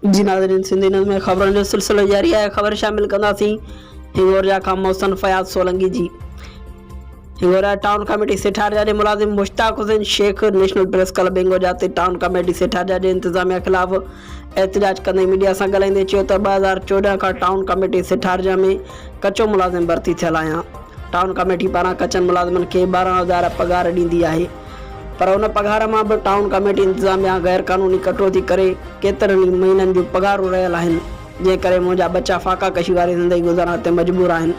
जी नाज़रीन, सिंधी न्यूज़ में ख़बरों जो सिलसिलो जारी है। ख़बर शामिल कंदासीं हिंगोरिया खां मोहसिन फयाज़ सोलंकी जी। हिंगोरिया टाउन कमेटी सेठारिया जे मुलाजिम Mushtaq Hussain Sheikh national press club Hingoria ते टाउन कमेटी सेठारिया जे इंतज़ामिया ख़िलाफ़ एहतजाज कंदे मीडिया सां ॻाल्हाईंदे चयो त 2014 खां टाउन कमेटी सेठारिया में कचो मुलाजिम भर्ती थियल आहियां। टाउन कमेटी पारां कचनि मुलाज़िमनि खे 12,000 पघार ॾींदी आहे, पर उन पघार मां बि टाउन कमेटी इंतज़ामिया गैर क़ानूनी कटौती करे केतिरनि ई महीननि जूं पघारूं रहियल आहिनि, जंहिं करे मुंहिंजा बच्चा फाका कशी वारी ज़िंदगी गुज़ारण ते मजबूर आहिनि।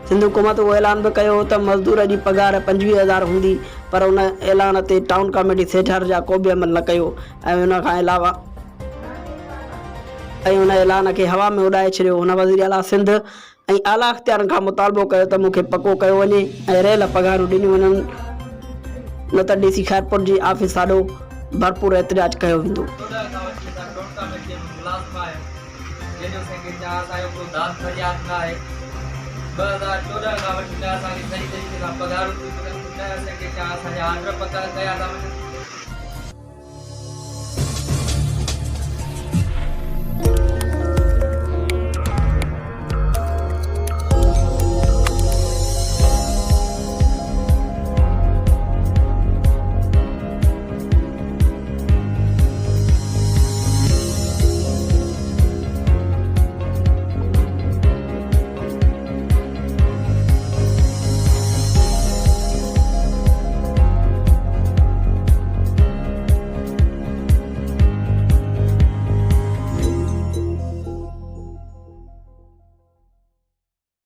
सिंध हुकूमत उहो ऐलान बि कयो त मज़दूर जी पघार 25,000 हूंदी, पर उन ऐलान ते टाउन कमेटी सेठारिया को बि अमल न कयो ऐं उन ऐलान खे हवा में उॾाए छॾियो। हुन वज़ीर आला सिंध ऐं आला अख़्तियारनि खां मुतालबो कयो त मूंखे पको कयो वञे ऐं रहियल पघारूं ॾिनियूं वञनि, न त डीसी खैरपुर जी ऑफिस ॾाढो भरपूर एहतजाज कयो वेंदो। पगार